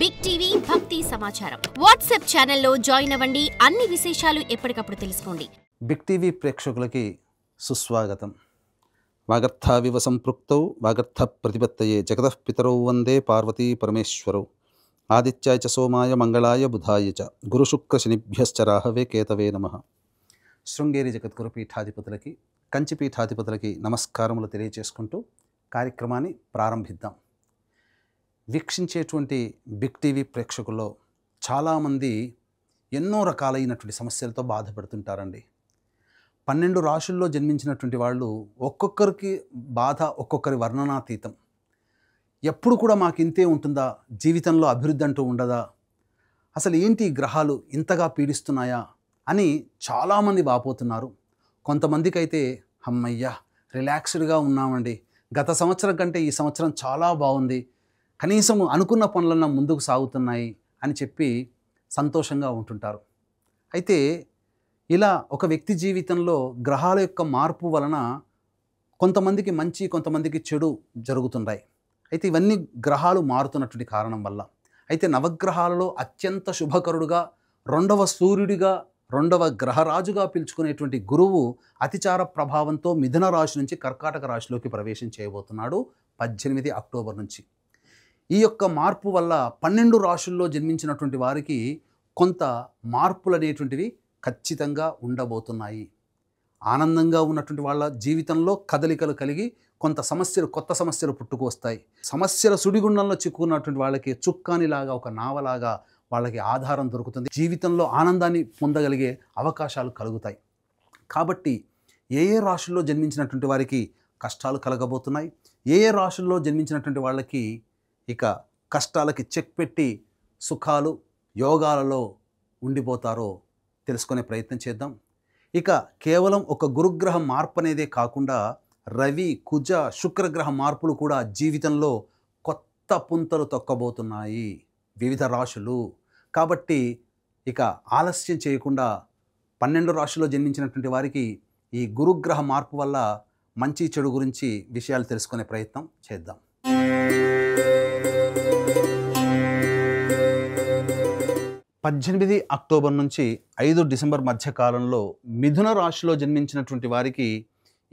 Big TV భక్తి సమాచారం WhatsApp ఛానల్లో జాయిన్ అవ్వండి. అన్ని విశేషాలు ఎప్పటికప్పుడు తెలుసుకోండి. బిగ్ టీవీ ప్రేక్షకులకి సుస్వాగతం. వాగర్థావివ సంపృక్తౌ వాగర్థ ప్రతిపత్తయే జగతః పితరౌ వందే పార్వతీ పరమేశ్వరౌ. ఆదిత్యాయ చ సోమాయ మంగళాయ బుధాయ చ గురుశుక్ర శనిభ్యశ్చ రాహవే కేతవే నమః. శృంగేరి జగద్గురు పీఠాధిపతులకి, కంచి పీఠాధిపతులకి నమస్కారములు తెలియజేసుకుంటూ కార్యక్రమాన్ని ప్రారంభిద్దాం. వీక్షించేటువంటి బిగ్ టీవీ ప్రేక్షకుల్లో చాలామంది ఎన్నో రకాలైనటువంటి సమస్యలతో బాధపడుతుంటారండి. 12 రాశుల్లో జన్మించినటువంటి వాళ్ళు ఒక్కొక్కరికి బాధ ఒక్కొక్కరి వర్ణనాతీతం. ఎప్పుడు కూడా మాకు ఇంతే ఉంటుందా, జీవితంలో అభివృద్ధి అంటూ ఉండదా, అసలు ఏంటి గ్రహాలు ఇంతగా పీడిస్తున్నాయా అని చాలామంది వాపోతున్నారు. కొంతమందికి అయితే అమ్మయ్యా రిలాక్స్డ్గా ఉన్నామండి, గత సంవత్సరం కంటే ఈ సంవత్సరం చాలా బాగుంది, కనీసం అనుకున్న పనులన్నా ముందుకు సాగుతున్నాయి అని చెప్పి సంతోషంగా ఉంటుంటారు. అయితే ఇలా ఒక వ్యక్తి జీవితంలో గ్రహాల యొక్క మార్పు వలన కొంతమందికి మంచి, కొంతమందికి చెడు జరుగుతున్నాయి. అయితే ఇవన్నీ గ్రహాలు మారుతున్నటువంటి కారణం వల్ల. అయితే నవగ్రహాలలో అత్యంత శుభకరుడుగా, రెండవ సూర్యుడిగా, రెండవ గ్రహరాజుగా పిలుచుకునేటువంటి గురువు అతిచార ప్రభావంతో మిథున రాశి నుంచి కర్కాటక రాశిలోకి ప్రవేశం చేయబోతున్నాడు 18 అక్టోబర్ నుంచి. ఈ యొక్క మార్పు వల్ల 12 రాశుల్లో జన్మించినటువంటి వారికి కొంత మార్పులు అనేటువంటివి ఖచ్చితంగా ఉండబోతున్నాయి. ఆనందంగా ఉన్నటువంటి వాళ్ళ జీవితంలో కదలికలు కలిగి కొంత సమస్యలు, కొత్త సమస్యలు పుట్టుకొస్తాయి. సమస్యల సుడిగుండంలో చిక్కుకున్నటువంటి వాళ్ళకి చుక్కానిలాగా, ఒక నావలాగా వాళ్ళకి ఆధారం దొరుకుతుంది. జీవితంలో ఆనందాన్ని పొందగలిగే అవకాశాలు కలుగుతాయి. కాబట్టి ఏ ఏ రాశుల్లో జన్మించినటువంటి వారికి కష్టాలు కలగబోతున్నాయి, ఏ ఏ రాశుల్లో జన్మించినటువంటి వాళ్ళకి ఇక కష్టాలకి చెక్ పెట్టి సుఖాలు యోగాలలో ఉండిపోతారో తెలుసుకునే ప్రయత్నం చేద్దాం. ఇక కేవలం ఒక గురుగ్రహ మార్పు అనేదే కాకుండా రవి, కుజ, శుక్రగ్రహ మార్పులు కూడా జీవితంలో కొత్త పుంతలు తొక్కబోతున్నాయి వివిధ రాశులు. కాబట్టి ఇక ఆలస్యం చేయకుండా 12 రాశుల్లో జన్మించినటువంటి వారికి ఈ గురుగ్రహ మార్పు వల్ల మంచి చెడు గురించి విషయాలు తెలుసుకునే ప్రయత్నం చేద్దాం. అక్టోబర్ నుంచి 5 డిసెంబర్ మధ్య కాలంలో మిథున రాశిలో జన్మించినటువంటి వారికి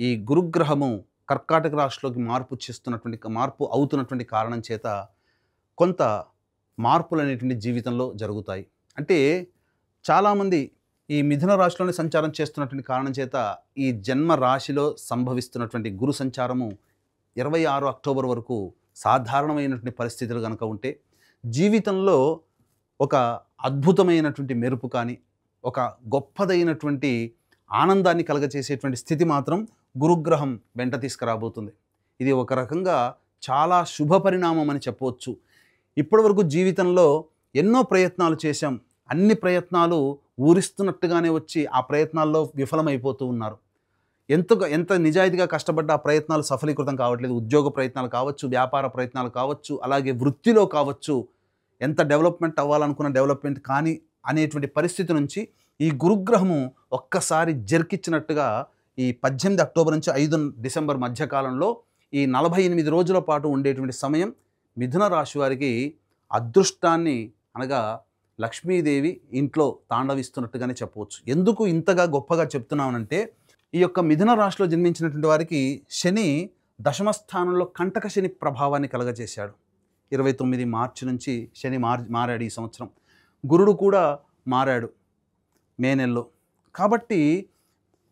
ఈ గురుగ్రహము కర్కాటక రాశిలోకి మార్పు అవుతున్నటువంటి కారణం చేత కొంత మార్పులు అనేటువంటి జీవితంలో జరుగుతాయి. అంటే చాలామంది ఈ మిథున రాశిలోనే సంచారం చేస్తున్నటువంటి కారణం చేత ఈ జన్మ రాశిలో సంభవిస్తున్నటువంటి గురు సంచారము 26 అక్టోబర్ వరకు సాధారణమైనటువంటి పరిస్థితులు కనుక ఉంటే, జీవితంలో ఒక అద్భుతమైనటువంటి మెరుపు కానీ, ఒక గొప్పదైనటువంటి ఆనందాన్ని కలగచేసేటువంటి స్థితి మాత్రం గురుగ్రహం వెంట తీసుకురాబోతుంది. ఇది ఒక రకంగా చాలా శుభ పరిణామం అని చెప్పవచ్చు. ఇప్పటివరకు జీవితంలో ఎన్నో ప్రయత్నాలు చేశాం, అన్ని ప్రయత్నాలు ఊరిస్తున్నట్టుగానే వచ్చి ఆ ప్రయత్నాల్లో విఫలమైపోతూ ఉన్నారు. ఎంత నిజాయితీగా కష్టపడ్డ ఆ ప్రయత్నాలు సఫలీకృతం కావట్లేదు. ఉద్యోగ ప్రయత్నాలు కావచ్చు, వ్యాపార ప్రయత్నాలు కావచ్చు, అలాగే వృత్తిలో కావచ్చు, ఎంత డెవలప్మెంట్ అవ్వాలనుకున్న డెవలప్మెంట్ కానీ అనేటువంటి పరిస్థితి నుంచి ఈ గురుగ్రహము ఒక్కసారి జర్కిచ్చినట్టుగా ఈ 18 అక్టోబర్ నుంచి 5 డిసెంబర్ మధ్యకాలంలో ఈ 48 రోజుల పాటు ఉండేటువంటి సమయం మిథున రాశి వారికి అదృష్టాన్ని, అనగా లక్ష్మీదేవి ఇంట్లో తాండవిస్తున్నట్టుగానే చెప్పవచ్చు. ఎందుకు ఇంతగా గొప్పగా చెప్తున్నామనంటే, ఈ యొక్క మిథున రాశిలో జన్మించినటువంటి వారికి శని దశమ స్థానంలో కంటక శని ప్రభావాన్ని కలగజేశాడు. 29 మార్చి నుంచి శని మారాడు ఈ సంవత్సరం. గురుడు కూడా మారాడు మే నెలలో. కాబట్టి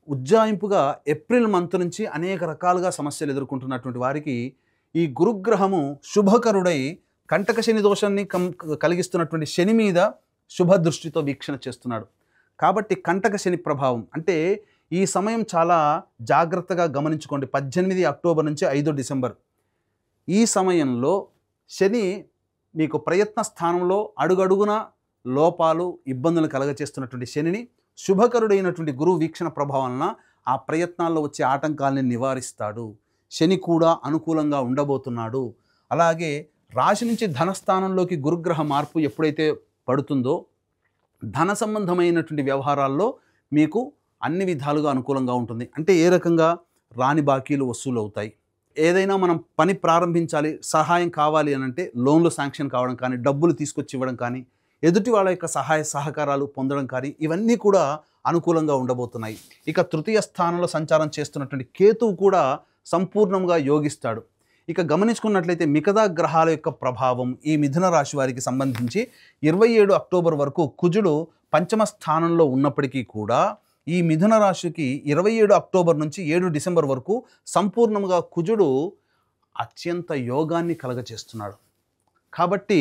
ఉజ్జాయింపుగా ఏప్రిల్ మంత్ నుంచి అనేక రకాలుగా సమస్యలు ఎదుర్కొంటున్నటువంటి వారికి ఈ గురుగ్రహము శుభకరుడై కంటక శని దోషాన్ని కలిగిస్తున్నటువంటి శని మీద శుభ దృష్టితో వీక్షణ చేస్తున్నాడు. కాబట్టి కంటక శని ప్రభావం అంటే ఈ సమయం చాలా జాగ్రత్తగా గమనించుకోండి. 18 అక్టోబర్ నుంచి 5 డిసెంబర్ ఈ సమయంలో శని మీకు ప్రయత్న స్థానంలో అడుగడుగున లోపాలు, ఇబ్బందులు కలగచేస్తున్నటువంటి శనిని శుభకరుడైనటువంటి గురువు వీక్షణ ప్రభావం వలన ఆ ప్రయత్నాల్లో వచ్చే ఆటంకాలని నివారిస్తాడు. శని కూడా అనుకూలంగా ఉండబోతున్నాడు. అలాగే రాశి నుంచి ధనస్థానంలోకి గురుగ్రహ మార్పు ఎప్పుడైతే పడుతుందో ధన సంబంధమైనటువంటి వ్యవహారాల్లో మీకు అన్ని విధాలుగా అనుకూలంగా ఉంటుంది. అంటే ఏ రకంగా రాని బాకీలు వసూలు అవుతాయి, ఏదైనా మనం పని ప్రారంభించాలి, సహాయం కావాలి అని అంటే లోన్లు శాంక్షన్ కావడం కానీ, డబ్బులు తీసుకొచ్చి ఇవ్వడం కానీ, ఎదుటి వాళ్ళ యొక్క సహాయ సహకారాలు పొందడం కానీ, ఇవన్నీ కూడా అనుకూలంగా ఉండబోతున్నాయి. ఇక తృతీయ స్థానంలో సంచారం చేస్తున్నటువంటి కేతువు కూడా సంపూర్ణంగా యోగిస్తాడు. ఇక గమనించుకున్నట్లయితే మిగతా గ్రహాల యొక్క ప్రభావం ఈ మిథున రాశి వారికి సంబంధించి 27 అక్టోబర్ వరకు కుజుడు పంచమ స్థానంలో ఉన్నప్పటికీ కూడా ఈ మిథున రాశికి 27 అక్టోబర్ నుంచి 7 డిసెంబర్ వరకు సంపూర్ణంగా కుజుడు అత్యంత యోగాన్ని కలగచేస్తున్నాడు. కాబట్టి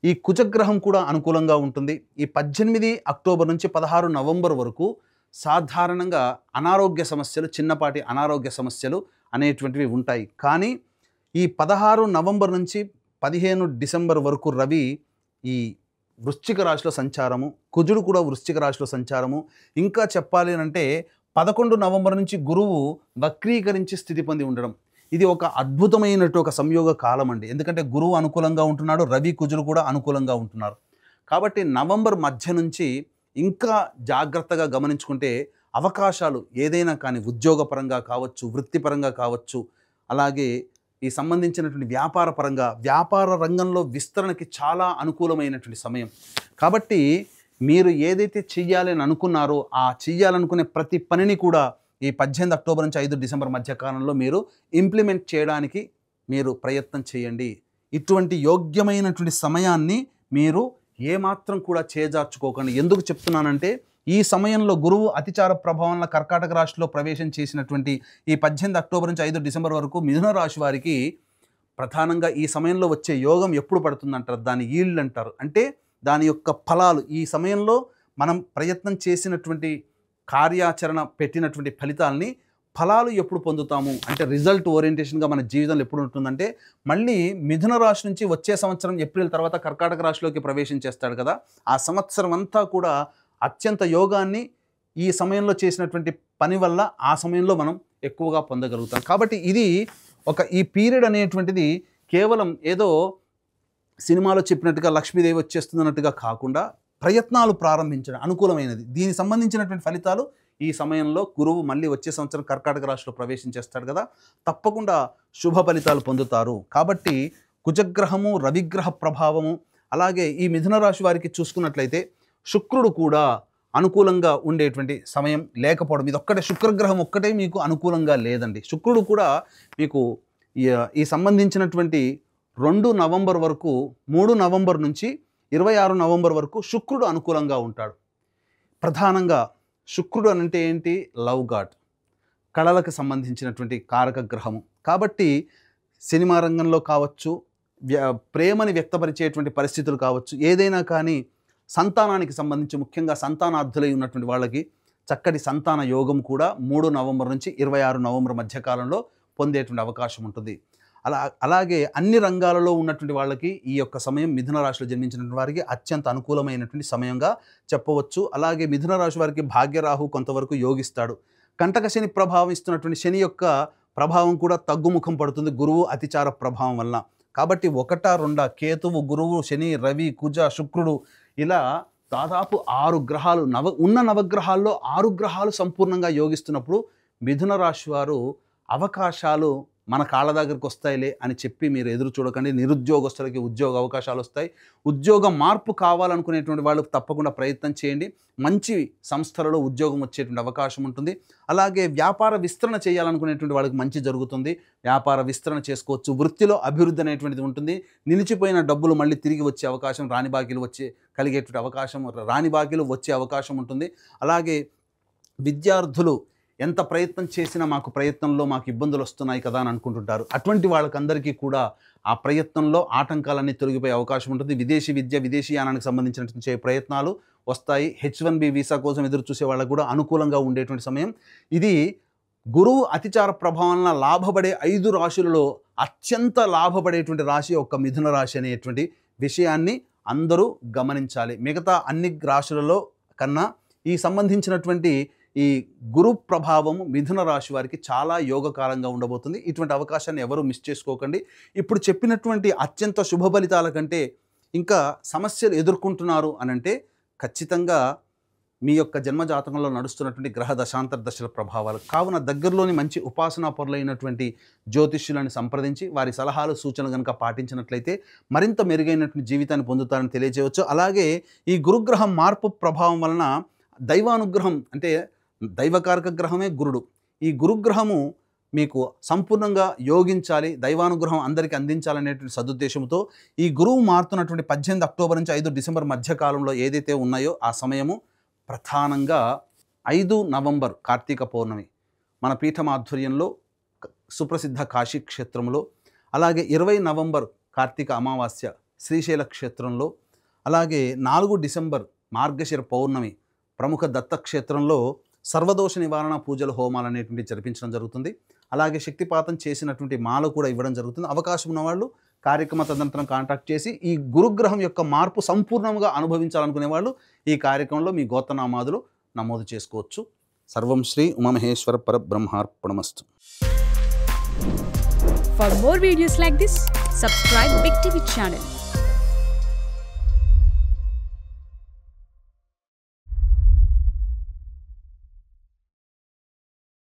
ఈ కుజగ్రహం కూడా అనుకూలంగా ఉంటుంది. ఈ 18 అక్టోబర్ నుంచి 16 నవంబర్ వరకు సాధారణంగా అనారోగ్య సమస్యలు, చిన్నపాటి అనారోగ్య సమస్యలు అనేటువంటివి ఉంటాయి. కానీ ఈ 16 నవంబర్ నుంచి 15 డిసెంబర్ వరకు రవి ఈ వృశ్చిక రాశిలో సంచారము, కుజుడు కూడా వృశ్చిక రాశిలో సంచారము, ఇంకా చెప్పాలి అంటే 11 నవంబర్ నుంచి గురువు వక్రీకరించి స్థితి పొంది ఉండడం, ఇది ఒక అద్భుతమైనటువంటి ఒక సంయోగ కాలం అండి. ఎందుకంటే గురువు అనుకూలంగా ఉంటున్నాడు, రవి కుజుడు కూడా అనుకూలంగా ఉంటున్నారు. కాబట్టి నవంబర్ మధ్య నుంచి ఇంకా జాగ్రత్తగా గమనించుకుంటే అవకాశాలు ఏదైనా కానీ ఉద్యోగపరంగా కావచ్చు, వృత్తిపరంగా కావచ్చు, అలాగే ఈ సంబంధించినటువంటి వ్యాపార పరంగా వ్యాపార రంగంలో విస్తరణకి చాలా అనుకూలమైనటువంటి సమయం. కాబట్టి మీరు ఏదైతే చెయ్యాలని అనుకున్నారో ఆ చెయ్యాలనుకునే ప్రతి పనిని కూడా ఈ 18 అక్టోబర్ నుంచి 5 డిసెంబర్ మధ్య కాలంలో మీరు ఇంప్లిమెంట్ చేయడానికి మీరు ప్రయత్నం చేయండి. ఇటువంటి యోగ్యమైనటువంటి సమయాన్ని మీరు ఏమాత్రం కూడా చేజార్చుకోకండి. ఎందుకు చెప్తున్నానంటే ఈ సమయంలో గురువు అతిచార ప్రభావంలో కర్కాటక రాశిలో ప్రవేశం చేసినటువంటి ఈ 18 అక్టోబర్ నుంచి 5 డిసెంబర్ వరకు మిథున రాశి వారికి ప్రధానంగా ఈ సమయంలో వచ్చే యోగం ఎప్పుడు పడుతుందంటారు, దాని ఈల్డ్ అంటారు. అంటే దాని యొక్క ఫలాలు ఈ సమయంలో మనం ప్రయత్నం చేసినటువంటి కార్యాచరణ పెట్టినటువంటి ఫలితాలని ఫలాలు ఎప్పుడు పొందుతాము అంటే రిజల్ట్ ఓరియంటేషన్గా మన జీవితంలో ఎప్పుడు ఉంటుందంటే మళ్ళీ మిథున రాశి నుంచి వచ్చే సంవత్సరం ఏప్రిల్ తర్వాత కర్కాటక రాశిలోకి ప్రవేశం చేస్తాడు కదా, ఆ సంవత్సరం అంతా కూడా అత్యంత యోగాన్ని ఈ సమయంలో చేసినటువంటి పని వల్ల ఆ సమయంలో మనం ఎక్కువగా పొందగలుగుతాం. కాబట్టి ఇది ఈ పీరియడ్ అనేటువంటిది కేవలం ఏదో సినిమాలో చెప్పినట్టుగా లక్ష్మీదేవి వచ్చేస్తుంది అన్నట్టుగా కాకుండా ప్రయత్నాలు ప్రారంభించడం అనుకూలమైనది. దీనికి సంబంధించినటువంటి ఫలితాలు ఈ సమయంలో గురువు మళ్ళీ వచ్చే సంవత్సరం కర్కాటక రాశిలో ప్రవేశం చేస్తాడు కదా, తప్పకుండా శుభ ఫలితాలు పొందుతారు. కాబట్టి కుజగ్రహము, రవిగ్రహ ప్రభావము, అలాగే ఈ మిథున రాశి వారికి చూసుకున్నట్లయితే శుక్రుడు కూడా అనుకూలంగా ఉండేటువంటి సమయం లేకపోవడం, ఇది ఒక్కటే శుక్రగ్రహం ఒక్కటే మీకు అనుకూలంగా లేదండి. శుక్రుడు కూడా మీకు ఈ సంబంధించినటువంటి 2 నవంబర్ వరకు 3 నవంబర్ నుంచి 26 నవంబర్ వరకు శుక్రుడు అనుకూలంగా ఉంటాడు. ప్రధానంగా శుక్రుడు అంటే ఏంటి, లవ్ గాడ్, కళలకు సంబంధించినటువంటి కారక గ్రహము. కాబట్టి సినిమా రంగంలో కావచ్చు, ప్రేమని వ్యక్తపరిచేటువంటి పరిస్థితులు కావచ్చు, ఏదైనా కానీ సంతానానికి సంబంధించి ముఖ్యంగా సంతానార్థులై ఉన్నటువంటి వాళ్ళకి చక్కటి సంతాన యోగం కూడా 3 నవంబర్ నుంచి 26 నవంబర్ మధ్యకాలంలో పొందేటువంటి అవకాశం ఉంటుంది. అలాగే అన్ని రంగాలలో ఉన్నటువంటి వాళ్ళకి ఈ యొక్క సమయం మిథున రాశిలో జన్మించినటువంటి వారికి అత్యంత అనుకూలమైనటువంటి సమయంగా చెప్పవచ్చు. అలాగే మిథున రాశి వారికి భాగ్యరాహు కొంతవరకు యోగిస్తాడు. కంటక శని ప్రభావం ఇస్తున్నటువంటి శని యొక్క ప్రభావం కూడా తగ్గుముఖం పడుతుంది గురువు అతిచార ప్రభావం వల్ల. కాబట్టి 1, 2 కేతువు, గురువు, శని, రవి, కుజ, శుక్రుడు ఇలా దాదాపు 6 గ్రహాలు ఉన్న నవగ్రహాల్లో 6 గ్రహాలు సంపూర్ణంగా యోగిస్తున్నప్పుడు మిథున రాశి వారు అవకాశాలు మన కాళ్ళ దగ్గరికి వస్తాయిలే అని చెప్పి మీరు ఎదురు చూడకండి. నిరుద్యోగస్తులకి ఉద్యోగ అవకాశాలు వస్తాయి. ఉద్యోగ మార్పు కావాలనుకునేటువంటి వాళ్ళకు తప్పకుండా ప్రయత్నం చేయండి. మంచి సంస్థలలో ఉద్యోగం వచ్చేటువంటి అవకాశం ఉంటుంది. అలాగే వ్యాపార విస్తరణ చేయాలనుకునేటువంటి వాళ్ళకి మంచి జరుగుతుంది, వ్యాపార విస్తరణ చేసుకోవచ్చు. వృత్తిలో అభివృద్ధి అనేటువంటిది ఉంటుంది. నిలిచిపోయిన డబ్బులు మళ్ళీ తిరిగి వచ్చే అవకాశం, రాని బాకీలు కలిగేటువంటి అవకాశం, రాని బాకీలు వచ్చే అవకాశం ఉంటుంది. అలాగే విద్యార్థులు ఎంత ప్రయత్నం చేసినా ప్రయత్నంలో మాకు ఇబ్బందులు వస్తున్నాయి కదా అని అనుకుంటుంటారు. అటువంటి వాళ్ళకందరికీ కూడా ఆ ప్రయత్నంలో ఆటంకాలన్నీ తొలగిపోయే అవకాశం ఉంటుంది. విదేశీ విద్య, విదేశీయానానికి సంబంధించినటువంటి ప్రయత్నాలు వస్తాయి. H1B వీసా కోసం ఎదురు చూసే వాళ్ళకు కూడా అనుకూలంగా ఉండేటువంటి సమయం ఇది. గురువు అతిచార ప్రభావం లాభపడే 5 రాశులలో అత్యంత లాభపడేటువంటి రాశి ఒక మిథున రాశి అనేటువంటి విషయాన్ని అందరూ గమనించాలి. మిగతా అన్ని రాశులలో కన్నా ఈ సంబంధించినటువంటి ఈ గురు ప్రభావము మిథున రాశి వారికి చాలా యోగకాలంగా ఉండబోతుంది. ఇటువంటి అవకాశాన్ని ఎవరు మిస్ చేసుకోకండి. ఇప్పుడు చెప్పినటువంటి అత్యంత శుభ ఫలితాల కంటే ఇంకా సమస్యలు ఎదుర్కొంటున్నారు అనంటే ఖచ్చితంగా మీ యొక్క జన్మజాతకంలో నడుస్తున్నటువంటి గ్రహ దశాంతర దశల ప్రభావాలు. కావున దగ్గరలోని మంచి ఉపాసనా పరులైనటువంటి జ్యోతిష్యులను సంప్రదించి వారి సలహాలు సూచనలు కనుక పాటించినట్లయితే మరింత మెరుగైనటువంటి జీవితాన్ని పొందుతారని తెలియజేయవచ్చు. అలాగే ఈ గురుగ్రహం మార్పు ప్రభావం వలన దైవానుగ్రహం, అంటే దైవకారక గ్రహమే గురుడు. ఈ గురుగ్రహము మీకు సంపూర్ణంగా యోగించాలి, దైవానుగ్రహం అందరికీ అందించాలనేటువంటి సదుద్దేశంతో ఈ గురువు మారుతున్నటువంటి 18 అక్టోబర్ నుంచి 5 డిసెంబర్ మధ్యకాలంలో ఏదైతే ఉన్నాయో ఆ సమయము ప్రధానంగా 5 నవంబర్ కార్తీక పౌర్ణమి మన పీఠం ఆధ్వర్యంలో సుప్రసిద్ధ కాశీ క్షేత్రంలో, అలాగే 20 నవంబర్ కార్తీక అమావాస్య శ్రీశైల క్షేత్రంలో, అలాగే 4 డిసెంబర్ మార్గశిర పౌర్ణమి ప్రముఖ దత్తక్షేత్రంలో సర్వదోష నివారణ పూజలు హోమాలు అనేటువంటి జరిపించడం జరుగుతుంది. అలాగే శక్తిపాతం చేసినటువంటి మాల కూడా ఇవ్వడం జరుగుతుంది. అవకాశం ఉన్నవాళ్ళు కార్యక్రమ తదనంతరం కాంటాక్ట్ చేసి ఈ గురుగ్రహం యొక్క మార్పు సంపూర్ణంగా అనుభవించాలనుకునే వాళ్ళు ఈ కార్యక్రమంలో మీ గోత్రనామాదులు నమోదు చేసుకోవచ్చు. సర్వం Shri Umamaheshwara పరబ్రహ్మార్పణమస్తు. For more videos like this, subscribe Big TV channel.